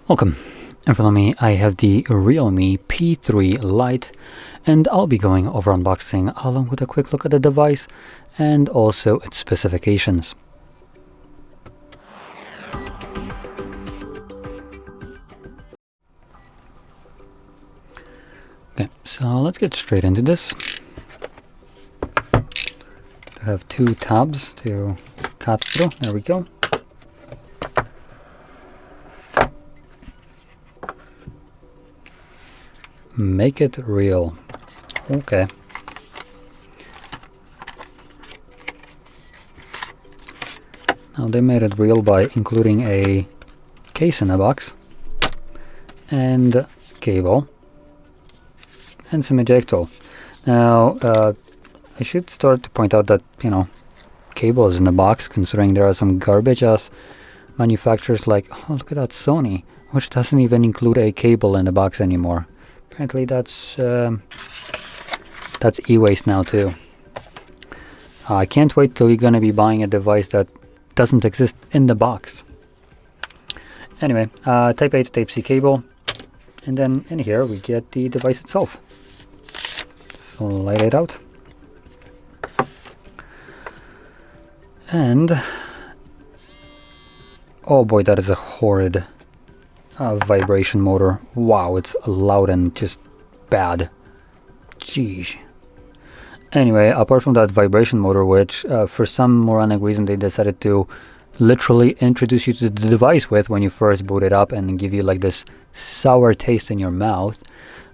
Welcome. In front of me I have the REALME P3 Lite, and I'll be going over unboxing along with a quick look at the device and also its specifications. Okay, so let's get straight into this. I have two tabs to cut through. There we go. Make it real. Okay. Now they made it real by including a case in a box and cable and some ejectol. Now I should start to point out that, cable is in the box, considering there are some garbage ass manufacturers like, oh, look at that Sony, which doesn't even include a cable in the box anymore. Apparently that's e-waste now too. I can't wait till you're gonna be buying a device that doesn't exist in the box. Anyway, Type A to Type C cable, and then in here we get the device itself. Slide it out, and oh boy, that is a horrid vibration motor. Wow, it's loud and just bad. Jeez. Anyway, apart from that vibration motor, which for some moronic reason they decided to literally introduce you to the device with when you first boot it up and give you like this sour taste in your mouth,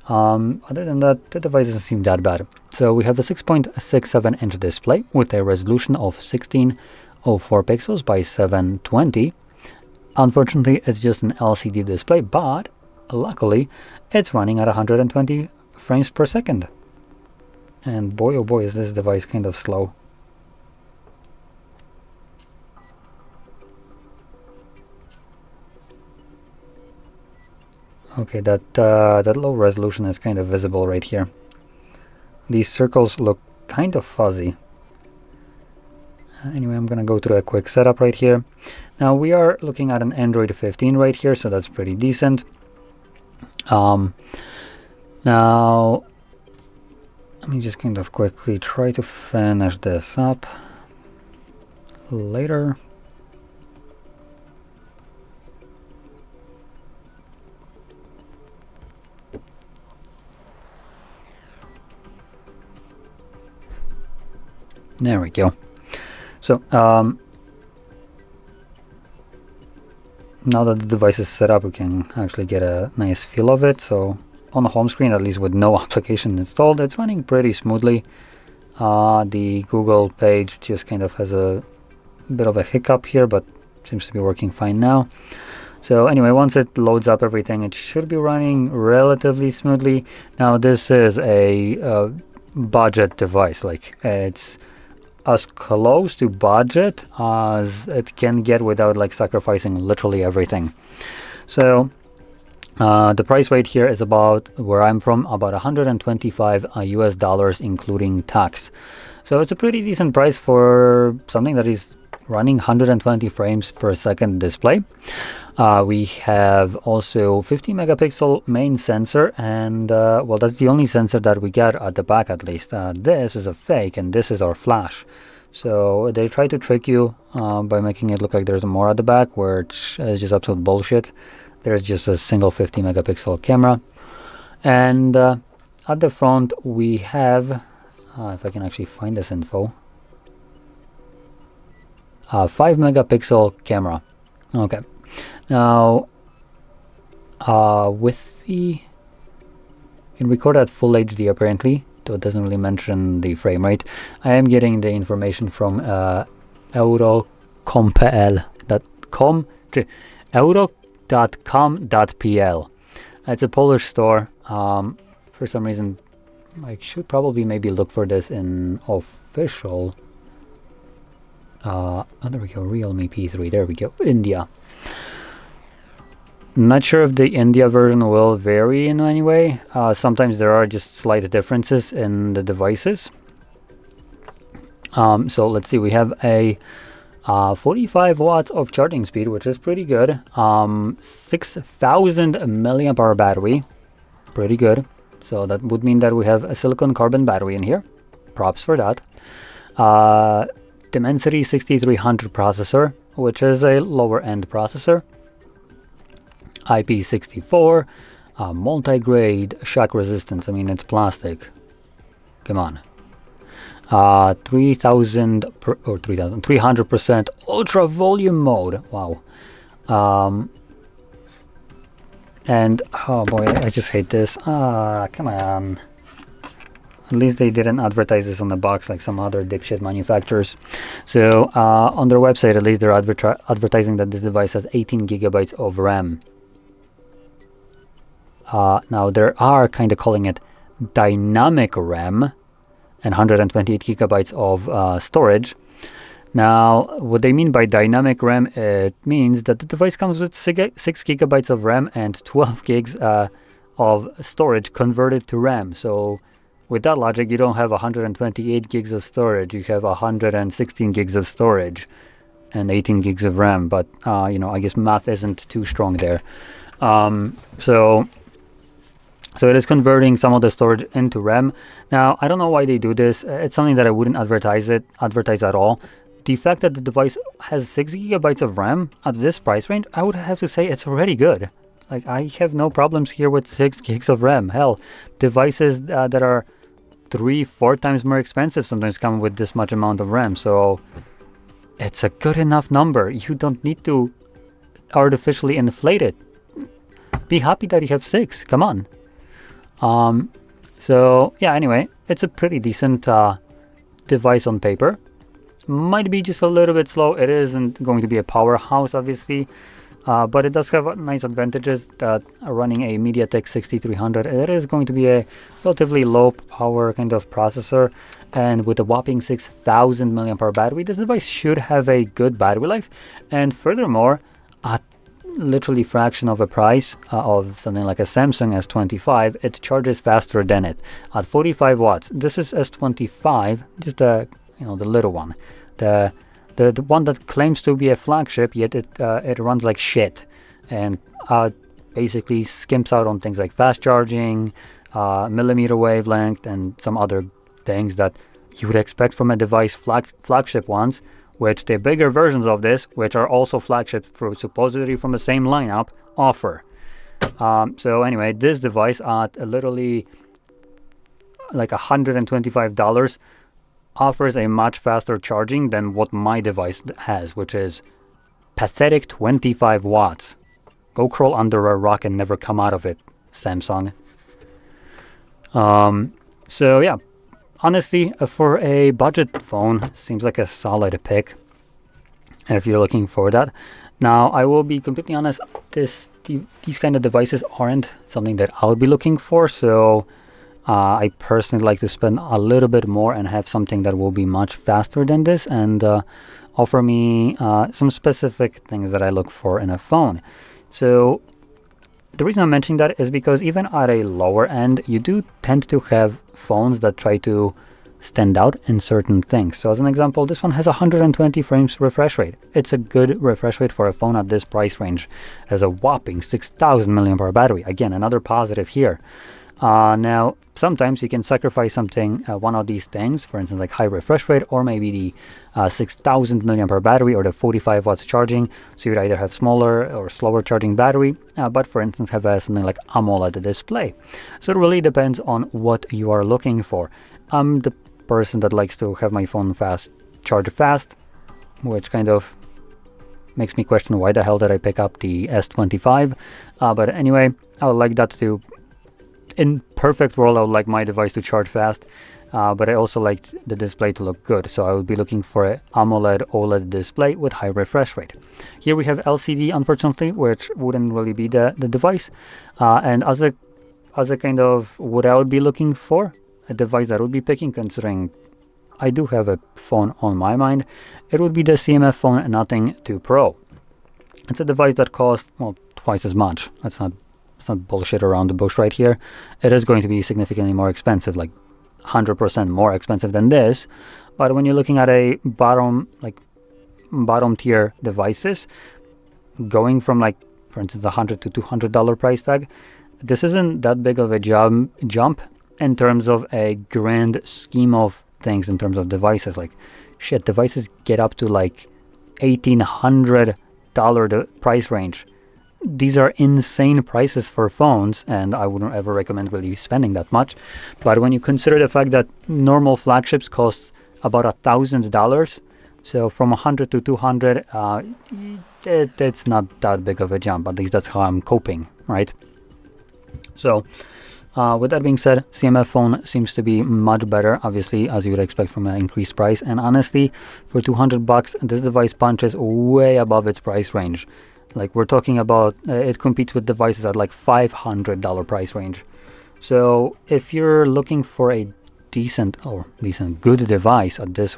other than that, the device doesn't seem that bad. So we have a 6.67 inch display with a resolution of 1604 pixels by 720. Unfortunately, it's just an LCD display, but luckily it's running at 120 frames per second. And boy oh boy, is this device kind of slow. Okay, that low resolution is kind of visible right here. These circles look kind of fuzzy. Anyway, I'm gonna go through a quick setup right here. Now we are looking at an Android 15 right here, so that's pretty decent. Now let me just kind of quickly try to finish this up later. There we go. So now that the device is set up, we can actually get a nice feel of it. So on the home screen, at least with no application installed, it's running pretty smoothly. The Google page just kind of has a bit of a hiccup here, but seems to be working fine now. So anyway, once it loads up everything, it should be running relatively smoothly. Now this is a budget device, like it's as close to budget as it can get without like sacrificing literally everything. So the price rate here is about, where I'm from, about 125 US dollars including tax. So it's a pretty decent price for something that is running 120 frames per second display. We have also 50 megapixel main sensor, and well, that's the only sensor that we get at the back, at least. This is a fake and this is our flash. So they try to trick you by making it look like there's more at the back, which is just absolute bullshit. There's just a single 50 megapixel camera, and at the front we have, if I can actually find this info, 5 megapixel camera. Okay, now with the, you can record at full HD apparently, though it doesn't really mention the frame rate. I am getting the information from euro.com.pl. It's a Polish store. For some reason I should probably maybe look for this in official oh, there we go, REALME P3, there we go, India. Not sure if the India version will vary in any way. Sometimes there are just slight differences in the devices. So let's see, we have a 45 watts of charging speed, which is pretty good. 6000 milliamp hour battery, pretty good. So that would mean that we have a silicon carbon battery in here. Props for that. Dimensity 6300 processor, which is a lower end processor. IP64, multi-grade, shock resistance. I mean, it's plastic. Come on. 300% ultra volume mode. Wow. And oh boy, I just hate this. Come on. At least they didn't advertise this on the box like some other dipshit manufacturers. So on their website, at least they're advertising that this device has 18 gigabytes of RAM. Now they are kind of calling it dynamic RAM and 128 gigabytes of storage. Now, what they mean by dynamic RAM, it means that the device comes with 6 gigabytes of RAM and 12 gigs of storage converted to RAM. So with that logic, you don't have 128 gigs of storage, you have 116 gigs of storage and 18 gigs of RAM. But, you know, I guess math isn't too strong there. So it is converting some of the storage into RAM. Now, I don't know why they do this. It's something that I wouldn't advertise at all. The fact that the device has 6 gigabytes of RAM at this price range, I would have to say it's already good. Like, I have no problems here with 6 gigs of RAM. Hell, devices that are 3-4 times more expensive sometimes come with this much amount of RAM. So it's a good enough number. You don't need to artificially inflate it. Be happy that you have 6. Come on. So yeah, anyway, it's a pretty decent device on paper. Might be just a little bit slow. It isn't going to be a powerhouse, obviously, but it does have nice advantages that running a MediaTek 6300. It is going to be a relatively low power kind of processor, and with a whopping 6000 milliampere battery, this device should have a good battery life. And furthermore, at literally fraction of a price of something like a Samsung S25, it charges faster than it at 45 watts. This is S25, just the the little one, the one that claims to be a flagship, yet it runs like shit and basically skimps out on things like fast charging, millimeter wavelength, and some other things that you would expect from a device flagship ones, which the bigger versions of this, which are also flagship supposedly from the same lineup, offer. So anyway, this device at literally like $125 offers a much faster charging than what my device has, which is pathetic 25 watts. Go crawl under a rock and never come out of it, Samsung. So yeah, honestly, for a budget phone, seems like a solid pick if you're looking for that. Now, I will be completely honest, these kind of devices aren't something that I would be looking for, so I personally like to spend a little bit more and have something that will be much faster than this and offer me some specific things that I look for in a phone. So the reason I'm mentioning that is because even at a lower end, you do tend to have phones that try to stand out in certain things. So as an example, this one has 120 frames refresh rate. It's a good refresh rate for a phone at this price range. It has a whopping 6000 milliampere battery. Again, another positive here. Now, sometimes you can sacrifice something, one of these things, for instance, like high refresh rate, or maybe the 6000 milliampere battery or the 45 watts charging. So you'd either have smaller or slower charging battery, but for instance, have something like AMOLED display. So it really depends on what you are looking for. I'm the person that likes to have my phone charge fast, which kind of makes me question why the hell did I pick up the S25. But anyway, I would like that to, in perfect world, I would like my device to charge fast, but I also like the display to look good. So I would be looking for an AMOLED OLED display with high refresh rate. Here we have LCD, unfortunately, which wouldn't really be the device. And as a kind of what I would be looking for, a device that I would be picking, considering I do have a phone on my mind, it would be the CMF phone Nothing 2 Pro. It's a device that costs, well, twice as much. It's not bullshit around the bush right here. It is going to be significantly more expensive, like 100% more expensive than this. But when you're looking at a bottom, like bottom tier devices, going from like, for instance, $100 to $200 price tag, this isn't that big of a jump in terms of a grand scheme of things. In terms of devices, like shit, devices get up to like $1,800 price range. These are insane prices for phones, and I wouldn't ever recommend really spending that much. But when you consider the fact that normal flagships cost about $1,000, so from 100 to 200, it's not that big of a jump. At least that's how I'm coping, right? So with that being said, CMF phone seems to be much better, obviously, as you would expect from an increased price. And honestly, for $200, this device punches way above its price range. Like, we're talking about, it competes with devices at like $500 price range. So if you're looking for a good device at this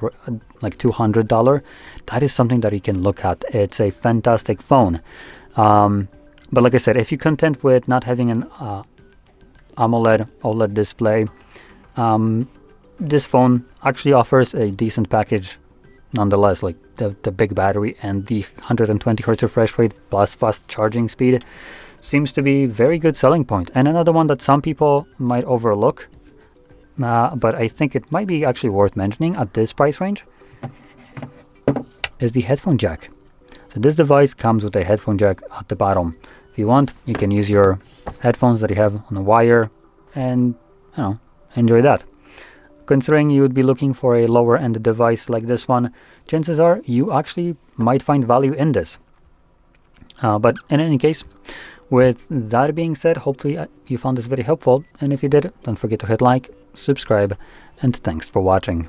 like $200, that is something that you can look at. It's a fantastic phone. But like I said, if you're content with not having an OLED display, this phone actually offers a decent package nonetheless. Like the big battery and the 120 Hz refresh rate plus fast charging speed seems to be very good selling point. And another one that some people might overlook, but I think it might be actually worth mentioning at this price range, is the headphone jack. So this device comes with a headphone jack at the bottom. If you want, you can use your headphones that you have on a wire and, you know, enjoy that. Considering you would be looking for a lower end device like this one, chances are you actually might find value in this. But in any case, with that being said, hopefully you found this very helpful. And if you did, don't forget to hit like, subscribe, and thanks for watching.